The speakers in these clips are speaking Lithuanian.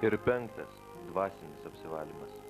Ir penktas – dvasinis apsivalymas.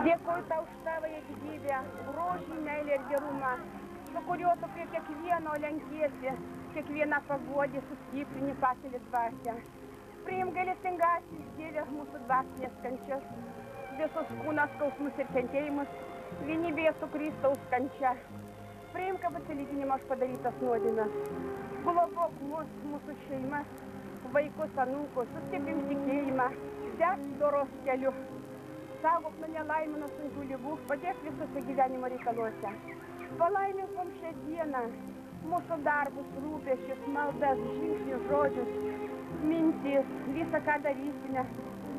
Dėkoju tau už tavąją gyvybę, grožį, meilę ir gerumą, su kuriuo tu prie kiekvieno lenkiesi, kiekvieną paguodį, sustiprini, pakeli dvasią. Priim gailestingasis Dieve mūsų dvasinės kančias, visus kūno skausmus ir kentėjimus, vienybėje su Kristaus kančia. Priim kaip atsilyginimą už padarytas nuodėmes. Globok mus, mūsų šeimas, vaikus, anūkus, sustiprink tikėjimą, tęsk doros keliu. Saugok nuo nelaimių, nuo sunkių ligų, padėk visose gyvenimo reikaluose. Palaimink mums šią dieną mūsų darbus, rūpesčius, maldas, žingsnius, žodžius, mintis, visą, ką darysime.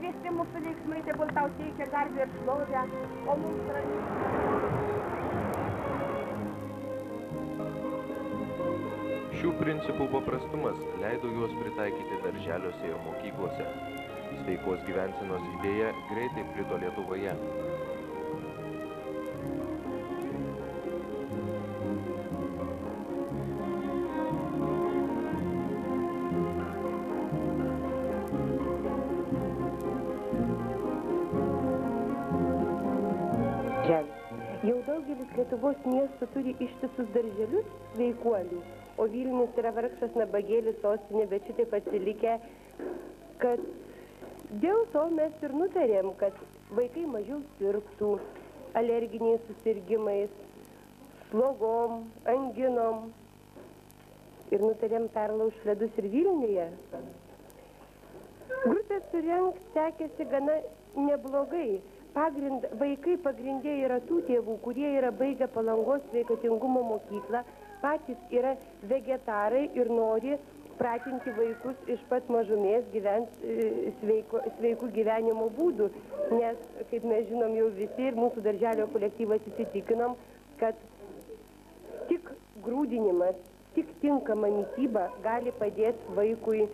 Visi mūsų veiksmai tegul tau teikia garbę ir šlovę, o mums ramybę. Šių principų paprastumas leido juos pritaikyti darželiuose ir mokyklose. Sveikos gyvensenos idėja greitai plito Lietuvoje. Jau daugelis Lietuvos miestų turi ištisus darželius sveikuolių, o Vilnius yra vargšas nabagėlis sostinė, bet šitaip atsilikę, kad dėl to mes ir nutarėm, kad vaikai mažiau sirgtų alerginiais susirgimais, slogom, anginom. Ir nutarėm perlaužt ledus ir Vilniuje. Grupę surengt sekėsi gana neblogai. Vaikai pagrindė yra tų tėvų, kurie yra baigę Palangos sveikatingumo mokyklą, patys yra vegetarai ir nori pratinti vaikus iš pat mažumės gyventi sveikų gyvenimo būdų. Nes, kaip mes žinom jau visi ir mūsų darželio kolektyvas įsitikinom, kad tik grūdinimas, tik tinkama mityba gali padėti vaikui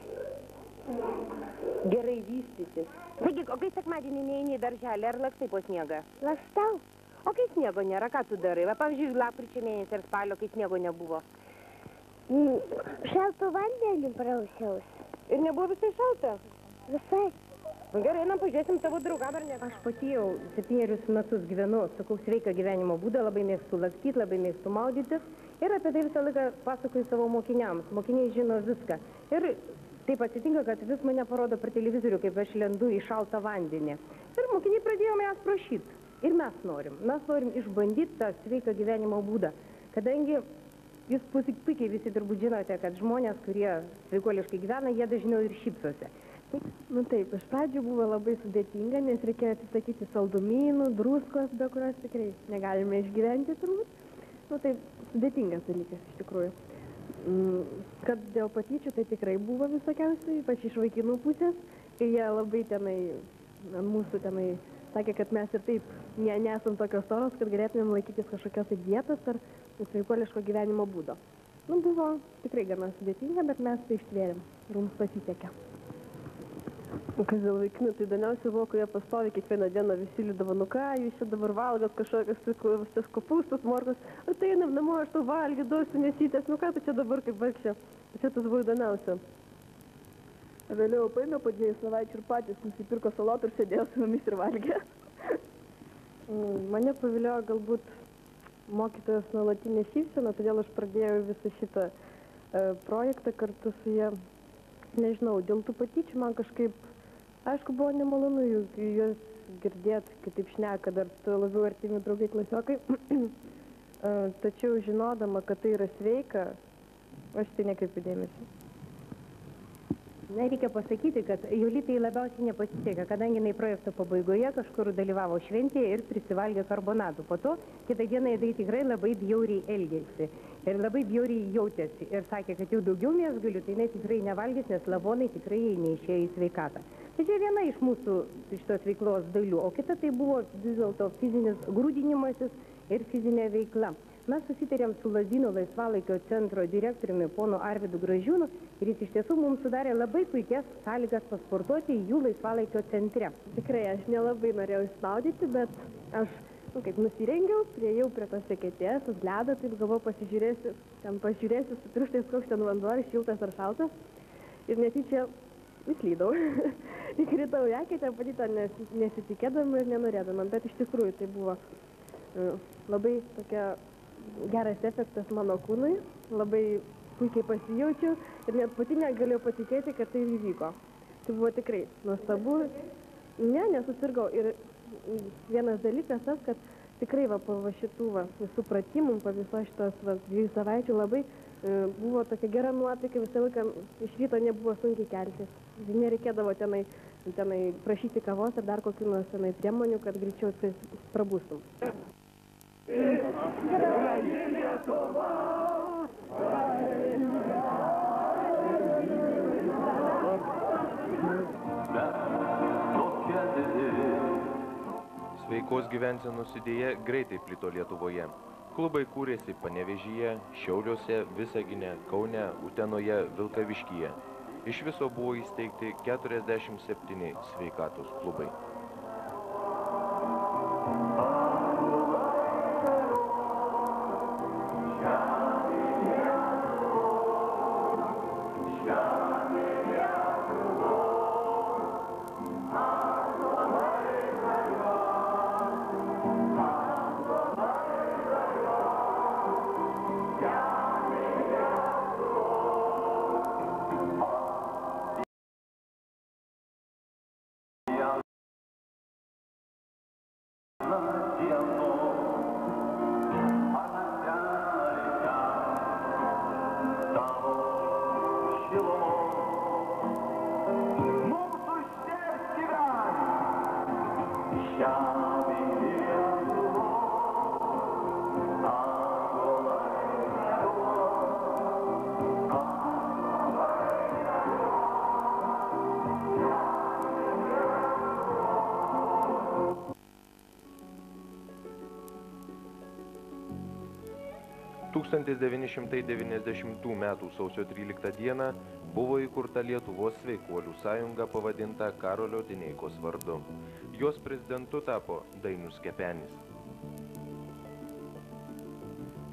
gerai vystytis. Sakyk, o kai sekmadienį neini į darželį, ar lakstai po sniegą? Lakstau. O kai sniego nėra, ką tu darai? Va, pavyzdžiui, lapkričio mėnesį ar spalio, kai sniego nebuvo. Šaltu vandeniu prausiausi. Ir nebuvo visai šalta? Visai. Nu, gerai, einam, pažiūrėsim tavo draugam, ar ne? Aš pati jau 7 metus gyvenu, sakau, sveiką gyvenimo būdą, labai mėgstu lakstyti, labai mėgstu maudytis. Ir apie tai visą laiką pasakoju savo mokiniams. Mokiniai žino viską. Ir taip atsitinka, kad vis mane parodo per televizorių, kaip aš lendu į šaltą vandenį. Ir mokiniai pradėjo mes prašyti. Ir mes norim išbandyti tą sveiką gyvenimo būdą. Kadangi jūs puikiai visi turbūt žinote, kad žmonės, kurie sveikuoliškai gyvena, jie dažniau ir šypsosi. Nu taip, iš pradžių buvo labai sudėtinga, nes reikėjo atsisakyti saldumynų, druskos, be kurios tikrai negalime išgyventi turbūt. Nu taip, sudėtingas dalykas iš tikrųjų. Kad dėl patyčių tai tikrai buvo visokiausiai, ypač iš vaikinų pusės. Ir jie labai tenai, mūsų tenai, sakė, kad mes ir taip nesam tokios storos, kad galėtumėm laikytis kažkokios tai dietos ar sveikuoliško gyvenimo būdo. Nu, buvo tikrai gana sudėtinga, bet mes tai ištvėrėm ir mums pasisekė. Kas dėl vaikinų, tai dažniausiai buvo, kurie pastovi kiekvieną dieną visi liūdavo, nu ką, jūs čia dabar valgot kažkokias kopūstus, morkos, ar tai einam namo, aš tau valgy, duosiu nesytės, nu ką tu čia dabar kaip vargšė. Čia tas buvo įdomiausia. Vėliau paėmė po 2 savaičių ir patys nusipirko salotų ir sėdėjo su mumis ir valgė. Mane paviliojo galbūt mokytojos nuolatinė šypsena, todėl aš pradėjau visą šitą projektą kartu su jie. Nežinau, dėl tų patyčių man kažkaip, aišku, buvo nemalonu juos girdėti, kitaip šneka, dar labiau artimi draugai klasiokai. Tačiau žinodama, kad tai yra sveika, aš tai nekreipiu dėmesį. Na, reikia pasakyti, kad Jolitai labiausiai nepasisekė, kadangi jinai projekto pabaigoje kažkur dalyvavo šventėje ir prisivalgė karbonadų. Po to kitą dieną jinai tikrai labai bjauriai elgėsi ir labai bjauriai jautėsi ir sakė, kad jau daugiau mėsgalių, tai jinai tikrai nevalgys, nes lavonai tikrai jai neišėjo į sveikatą. Tai čia viena iš mūsų šitos veiklos dalių, o kita tai buvo vis dėlto fizinis grūdinimasis ir fizinė veikla. Mes susitarėm su Lazdynų laisvalaikio centro direktoriumi ponu Arvydu Gražiūnu ir jis iš tiesų mums sudarė labai puikias sąlygas pasportuoti jų laisvalaikio centre. Tikrai aš nelabai norėjau išsnaudyti, bet aš kaip nusirengiau, priejau prie tos eketės, ant ledo, taip galvoju pažiūrėsiu su pirštais, koks ten vanduo, ar šiltas ar šaltas. Ir netyčia įslydau. Įkritau į eketę, patyto nesitikėdama ir nenorėdama, bet iš tikrųjų tai buvo labai tokia geras efektas mano kūnui, labai puikiai pasijaučiau ir net pati negalėjau patikėti, kad tai įvyko. Tai buvo tikrai nuostabu. Nesusirgau. Ir vienas dalykas tas, kad tikrai po šitų visų pratimų, po viso šitos 2 savaičių labai buvo tokia gera nuotaika, visą laiką iš ryto nebuvo sunkiai keltis. Nereikėdavo tenai prašyti kavos ar dar kokių nors tenai priemonių, kad greičiau prabūstum. Sveikos gyvensenos idėja greitai plito Lietuvoje. Klubai kūrėsi Panevėžyje, Šiauliuose, Visagine, Kaune, Utenoje, Vilkaviškyje. Iš viso buvo įsteigti 47 sveikatos klubai. Tūkstantis 1990 m. sausio 13 dieną buvo įkurta Lietuvos sveikuolių sąjunga pavadinta Karolio Dineikos vardu. Jos prezidentu tapo Dainius Kepenis.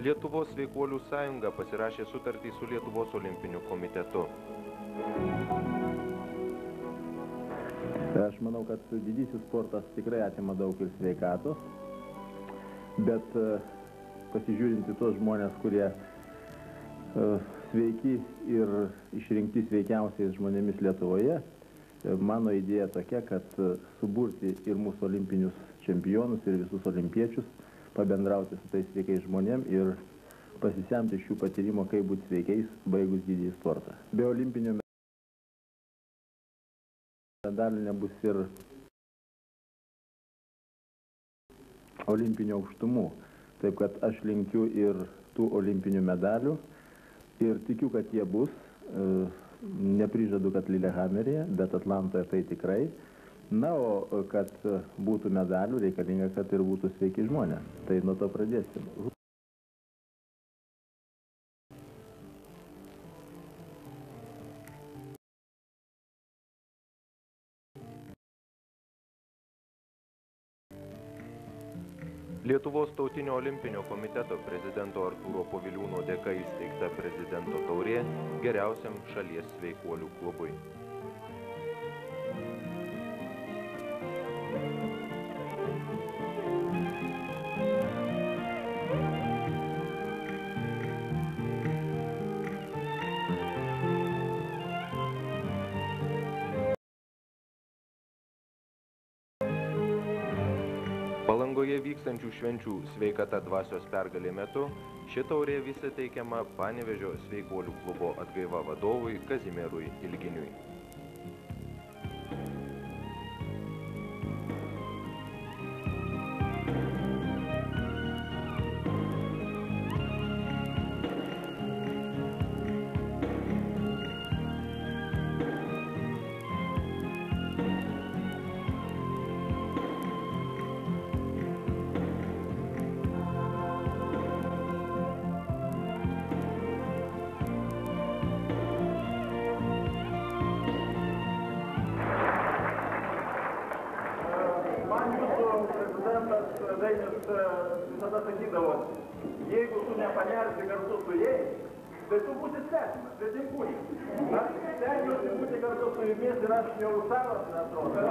Lietuvos sveikuolių sąjunga pasirašė sutartį su Lietuvos olimpiniu komitetu. Aš manau, kad didysis sportas tikrai atima daug ir sveikatos, bet pasižiūrinti tuos žmonės, kurie sveiki ir išrinkti sveikiausiais žmonėmis Lietuvoje, mano idėja tokia, kad suburti ir mūsų olimpinius čempionus ir visus olimpiečius, pabendrauti su tais sveikais žmonėm ir pasisemti iš jų patyrimo, kaip būti sveikais, baigus didįjį sportą. Be olimpinio medalių nebus ir olimpinio aukštumų. Taip, kad aš linkiu ir tų olimpinių medalių ir tikiu, kad jie bus. Neprižadu, kad Lillehammeryje, bet Atlantoje tai tikrai. Na, o kad būtų medalių, reikalinga, kad ir būtų sveiki žmonės. Tai nuo to pradėsim. Lietuvos tautinio olimpinio komiteto prezidento Artūro Poviliūno dėka įsteigta prezidento taurė geriausiam šalies sveikuolių klubui. Palangoje Rygoj vykstančių švenčių Sveikata dvasios pergalė metu ši taurė visi teikiama Panevėžio sveikuolių klubo Atgaiva vadovui Kazimierui Ilginiui. Prezidentas Dainius visada sakydavo, jeigu tu nepanersi kartu su jais, tai tu būsi svetimas, svetimkūnis. Aš stengiuosi būti kartu su jumis ir aš jau savas neatrodo.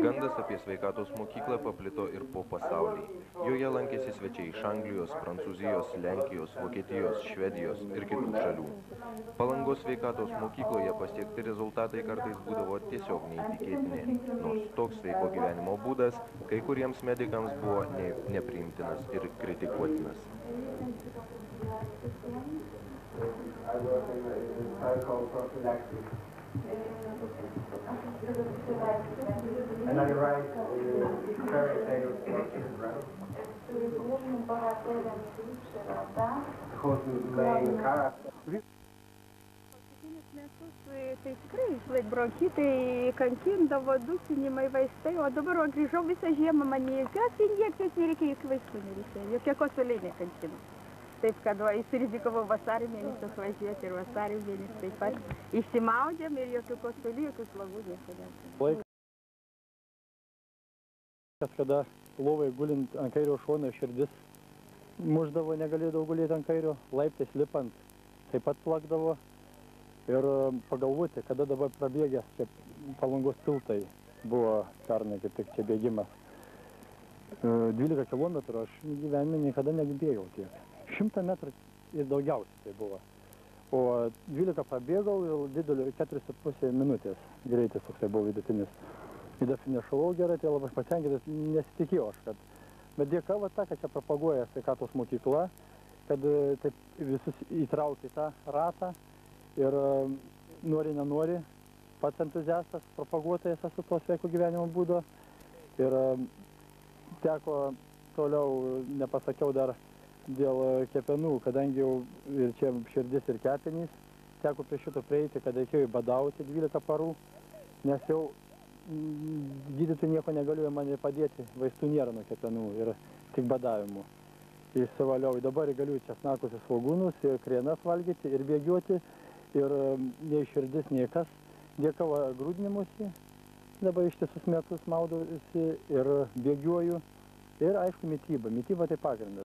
Gandas apie sveikatos mokyklą paplito ir po pasaulį. Joje lankėsi svečiai iš Anglijos, Prancūzijos, Lenkijos, Vokietijos, Švedijos ir kitų šalių. Palangos sveikatos mokykloje pasiekti rezultatai kartais būdavo tiesiog neįtikėtini, nors toks sveiko gyvenimo būdas kai kuriems medikams buvo nepriimtinas ir kritikuotinas. And I write fairy tales for children. Whose main character. Tai tikrai išlaik bronchitai kankindavo, dusinimai, vaistai, o dabar grįžau visą žiemą, man jokios injekcijos nereikia, jokių vaistų nereikia, jokie kosuliai nekankino. Taip, kad įsirizikavau vasarį mėnesį važiuoti ir vasarį mėnesį taip pat išsimaudėm ir jokių kosulių, jokių slogų niekada. Kada lovai gulint ant kairio šono širdis muždavo, negalėdavo gulėti ant kairio, laiptais lipant taip pat plakdavo. Ir pagalvoti, kada dabar prabėgę, čia Palangos tiltai buvo pernai kaip tik čia bėgimas. 12 kilometrų aš gyvenime niekada nebėgau tiek. 100 metrų ir daugiausiai tai buvo. O 12 prabėgau ir didelio 4,5 minutės greitis toksai buvo vidutinis. Ir finišavau gerai, tai labai patenkintas, nesitikėjau aš, kad... Bet dėka va ta, kad čia propaguoja sveikatos mokykla, kad taip visus įtraukia tą ratą ir nori, nenori, pats entuziastas, propaguotojas esu to sveiko gyvenimo būdo. Ir teko toliau, nepasakiau dar dėl kepenų, kadangi jau ir čia širdis ir kepenys, teko prie šito prieiti, kad reikėjo badauti 12 parų, nes jau gydytojai nieko negalėjo man padėti, vaistų nėra nuo kepenų ir tik badavimu. Išsivaliau, dabar galiu česnakus ir svogūnus, ir krienas valgyti, ir bėgioti, ir nei širdis, nei kas. Dėka grūdinimusi, dabar ištisus metus maudausi ir bėgiuoju. Ir aišku, mityba. Mityba tai pagrindas.